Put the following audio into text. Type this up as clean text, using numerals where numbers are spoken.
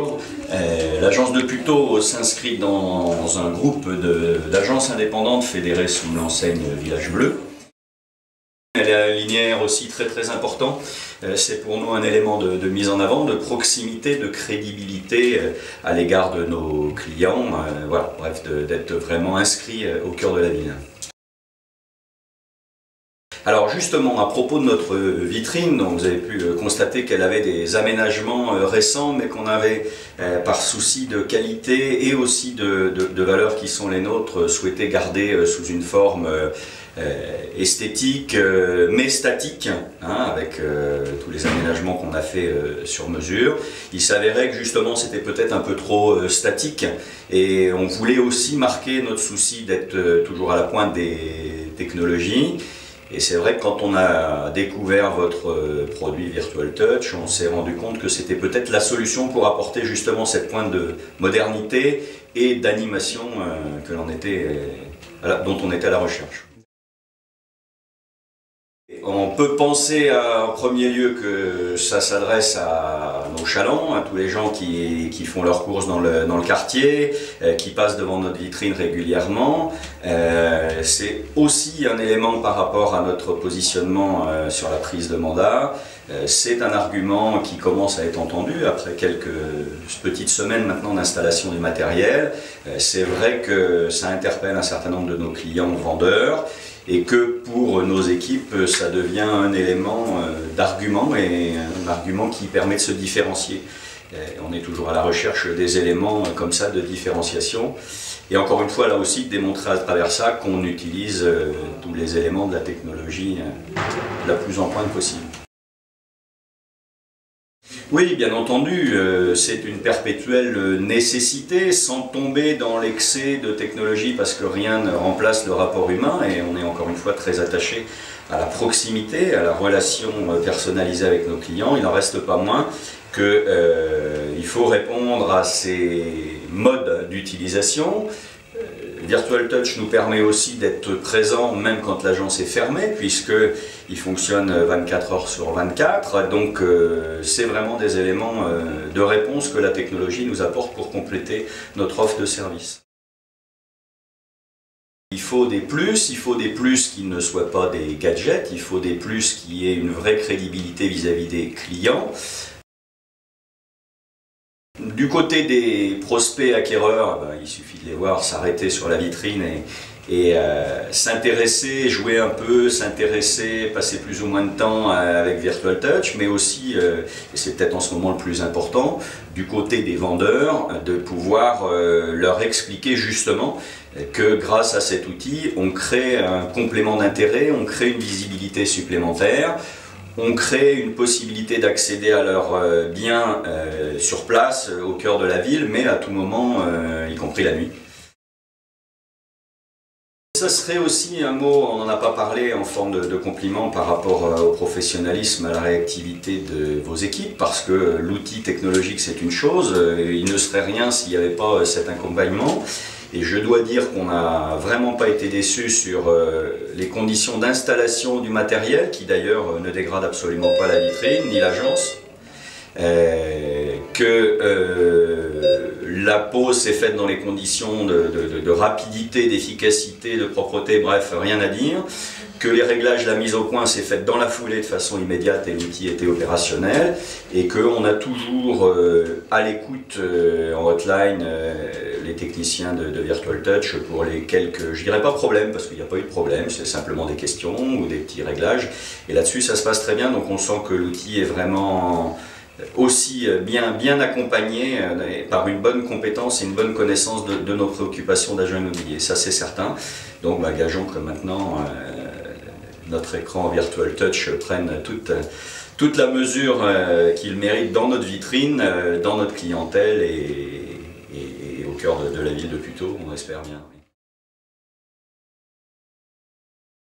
bonjour. L'agence de Puteaux s'inscrit dans un groupe d'agences indépendantes fédérées sous l'enseigne Village Bleu. Elle est un linéaire aussi très important. C'est pour nous un élément de mise en avant, de proximité, de crédibilité à l'égard de nos clients. Voilà, bref, d'être vraiment inscrit au cœur de la ville. Alors justement, à propos de notre vitrine, donc vous avez pu constater qu'elle avait des aménagements récents, mais qu'on avait, par souci de qualité et aussi de valeurs qui sont les nôtres, souhaité garder sous une forme esthétique, mais statique, hein, avec tous les aménagements qu'on a fait sur mesure. Il s'avérait que justement c'était peut-être un peu trop statique, et on voulait aussi marquer notre souci d'être toujours à la pointe des technologies. Et c'est vrai que quand on a découvert votre produit Virtual Touch, on s'est rendu compte que c'était peut-être la solution pour apporter justement cette pointe de modernité et d'animation dont on était à la recherche. On peut penser en premier lieu que ça s'adresse à nos chalands, à tous les gens qui font leurs courses dans le quartier, qui passent devant notre vitrine régulièrement. C'est aussi un élément par rapport à notre positionnement sur la prise de mandat. C'est un argument qui commence à être entendu après quelques petites semaines maintenant d'installation du matériel. C'est vrai que ça interpelle un certain nombre de nos clients vendeurs, et que pour nos équipes, ça devient un élément d'argument, et un argument qui permet de se différencier. On est toujours à la recherche des éléments comme ça de différenciation, et encore une fois là aussi de démontrer à travers ça qu'on utilise tous les éléments de la technologie la plus en pointe possible. Oui, bien entendu, c'est une perpétuelle nécessité, sans tomber dans l'excès de technologie, parce que rien ne remplace le rapport humain, et on est encore une fois très attaché à la proximité, à la relation personnalisée avec nos clients. Il n'en reste pas moins qu'il faut répondre à ces modes d'utilisation. Virtual Touch nous permet aussi d'être présent même quand l'agence est fermée, puisqu'il fonctionne 24 heures sur 24. Donc c'est vraiment des éléments de réponse que la technologie nous apporte pour compléter notre offre de service. Il faut des plus qui ne soient pas des gadgets, il faut des plus qui aient une vraie crédibilité vis-à-vis des clients. Du côté des prospects acquéreurs, il suffit de les voir s'arrêter sur la vitrine et s'intéresser, jouer un peu, s'intéresser, passer plus ou moins de temps avec Virtual Touch, mais aussi, et c'est peut-être en ce moment le plus important, du côté des vendeurs, de pouvoir leur expliquer justement que grâce à cet outil, on crée un complément d'intérêt, on crée une visibilité supplémentaire. On crée une possibilité d'accéder à leurs biens sur place, au cœur de la ville, mais à tout moment, y compris la nuit. Ça serait aussi un mot, on n'en a pas parlé, en forme de compliment par rapport au professionnalisme, à la réactivité de vos équipes, parce que l'outil technologique c'est une chose, il ne serait rien s'il n'y avait pas cet accompagnement. Et je dois dire qu'on n'a vraiment pas été déçus sur les conditions d'installation du matériel, qui d'ailleurs ne dégradent absolument pas la vitrine ni l'agence. La pose s'est faite dans les conditions de rapidité, d'efficacité, de propreté, bref, rien à dire. Que les réglages, la mise au point s'est faite dans la foulée de façon immédiate et l'outil était opérationnel, et qu'on a toujours à l'écoute en hotline les techniciens de Virtual Touch pour les quelques, je dirais pas problèmes, parce qu'il n'y a pas eu de problème, c'est simplement des questions ou des petits réglages, et là-dessus ça se passe très bien, donc on sent que l'outil est vraiment aussi bien accompagné par une bonne compétence et une bonne connaissance de nos préoccupations d'agent immobilier, ça c'est certain. Donc gageons que maintenant notre écran Virtual Touch prenne toute la mesure qu'il mérite dans notre vitrine, dans notre clientèle et au cœur de la ville de Puteaux, on espère bien.